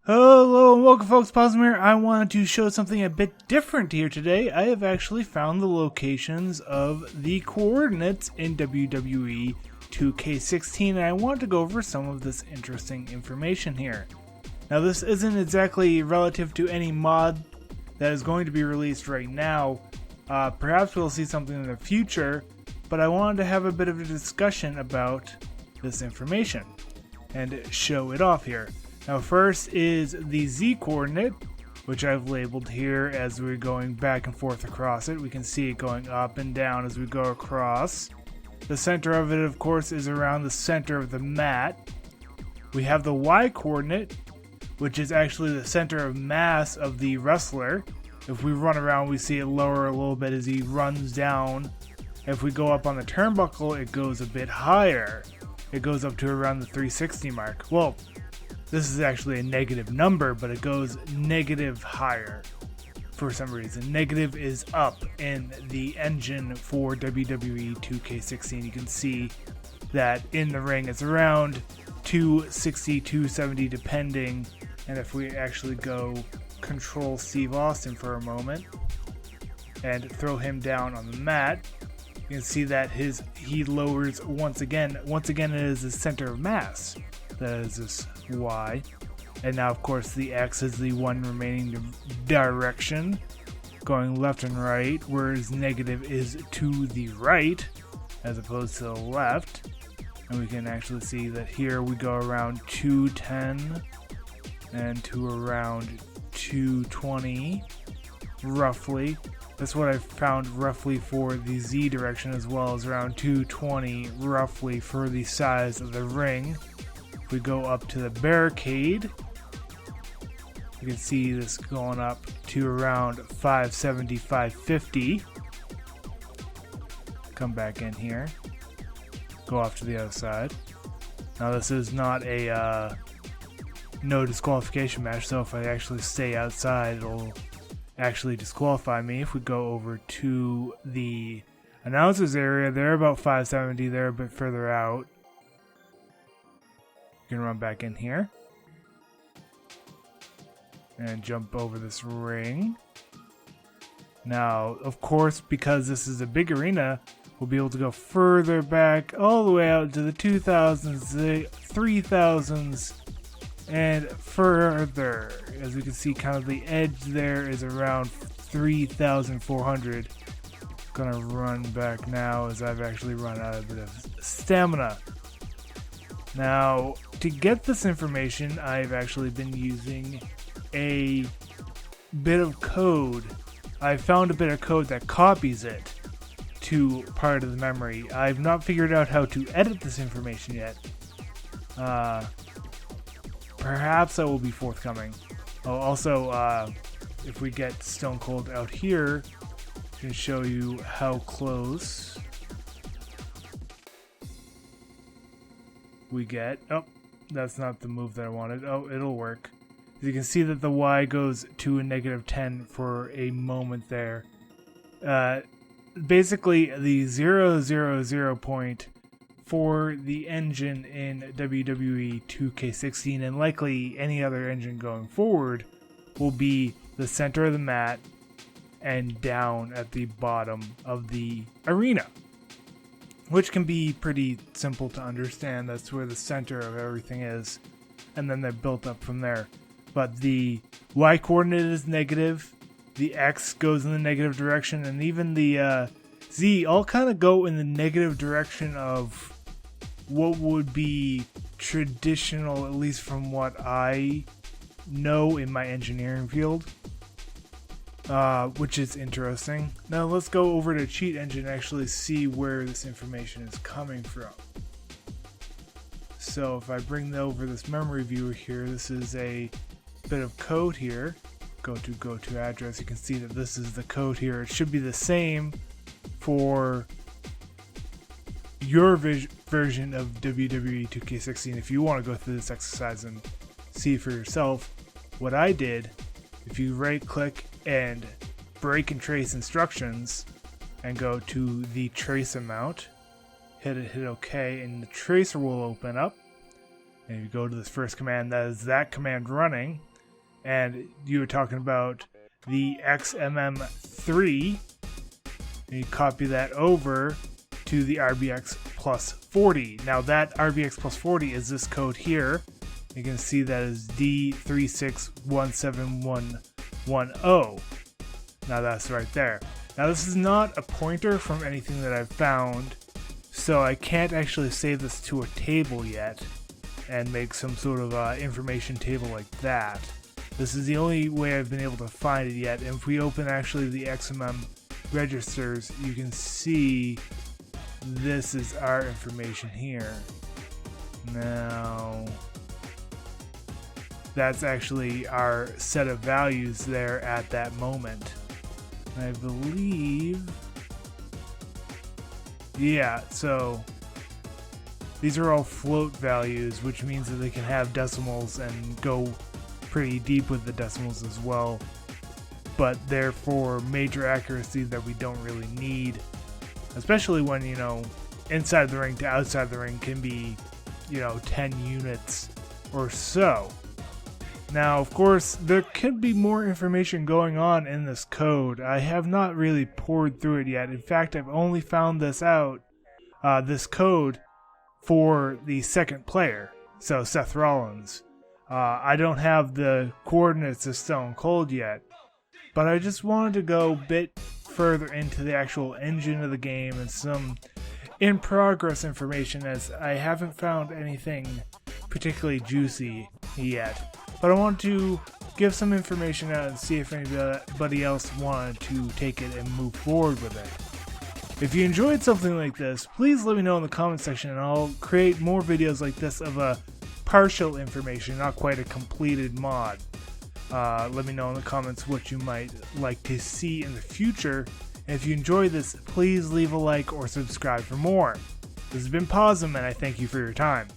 Hello and welcome folks, Posm here. I wanted to show something a bit different here today. I have actually found the locations of the coordinates in WWE 2K16 and I want to go over some of this interesting information here. Now this isn't exactly relative to any mod that is going to be released right now. Perhaps we'll see something in the future, but I wanted to have a bit of a discussion about this information and show it off here. Now first is the Z coordinate, which I've labeled here as we're going back and forth across it. We can see it going up and down as we go across. The center of it, of course, is around the center of the mat. We have the Y coordinate, which is actually the center of mass of the wrestler. If we run around, we see it lower a little bit as he runs down. If we go up on the turnbuckle, it goes a bit higher. It goes up to around the 360 mark. Well, this is actually a negative number, but it goes negative higher for some reason. Negative is up in the engine for WWE 2K16. You can see that in the ring it's around 260, 270 depending. And if we actually go control Steve Austin for a moment and throw him down on the mat, you can see that he lowers once again. Once again, it is the center of mass. That is this Y. And now, of course, the X is the one remaining direction, going left and right, whereas negative is to the right, as opposed to the left. And we can actually see that here we go around 210 and to around 220, roughly. That's what I found roughly for the Z direction, as well as around 220 roughly for the size of the ring. If we go up to the barricade, you can see this going up to around 570, 550. Come back in here. Go off to the other side. Now this is not a no disqualification match, so if I actually stay outside, it'll actually disqualify me. If we go over to the announcers area, they're about 570, they're a bit further out. You can run back in here and jump over this ring. Now, of course, because this is a big arena, we'll be able to go further back all the way out to the 2000s, the 3000s, and further. As we can see, kind of the edge there is around 3,400. Gonna run back now as I've actually run out of a bit of stamina. Now, to get this information, I've actually been using a bit of code. I found a bit of code that copies it to part of the memory. I've not figured out how to edit this information yet. Perhaps that will be forthcoming. Oh, also, if we get Stone Cold out here, I can show you how close we get. Oh, that's not the move that I wanted. Oh, it'll work. As you can see that the Y goes to a -10 for a moment there. Basically, the 000 point for the engine in WWE 2K16 and likely any other engine going forward will be the center of the mat and down at the bottom of the arena, which can be pretty simple to understand. That's where the center of everything is, and then they're built up from there. But the Y coordinate is negative, the X goes in the negative direction, and even the Z all kind of go in the negative direction of what would be traditional, at least from what I know in my engineering field, which is interesting. Now let's go over to Cheat Engine and actually see where this information is coming from. So if I bring over this memory viewer here, this is a bit of code here. Go to address. You can see that this is the code here. It should be the same for your version of WWE 2K16 if you want to go through this exercise and see for yourself. What I did, if you right click and break and trace instructions and go to the trace amount, hit OK, and the tracer will open up. And if you go to this first command, that is that command running. and you were talking about the XMM3, and you copy that over to the RBX plus 40. Now that RBX plus 40 is this code here. You can see that is D3617110. Now that's right there. Now this is not a pointer from anything that I've found, so I can't actually save this to a table yet and make some sort of information table like that. This is the only way I've been able to find it yet. And if we open actually the XMM registers, you can see this is our information here. Now that's actually our set of values there at that moment. I believe, yeah, so these are all float values, which means that they can have decimals and go pretty deep with the decimals as well, but they're for major accuracy that we don't really need, especially when, you know, inside the ring to outside the ring can be, you know, 10 units or so. Now, of course, there could be more information going on in this code. I have not really poured through it yet. In fact, I've only found this out, this code, for the second player, so Seth Rollins. I don't have the coordinates of Stone Cold yet, but I just wanted to go a bit further into the actual engine of the game and some in-progress information, as I haven't found anything particularly juicy yet. But I want to give some information out and see if anybody else wanted to take it and move forward with it. If you enjoyed something like this, please let me know in the comment section, and I'll create more videos like this of a partial information, not quite a completed mod. Let me know in the comments what you might like to see in the future. And if you enjoy this, please leave a like or subscribe for more. This has been Posum, and I thank you for your time.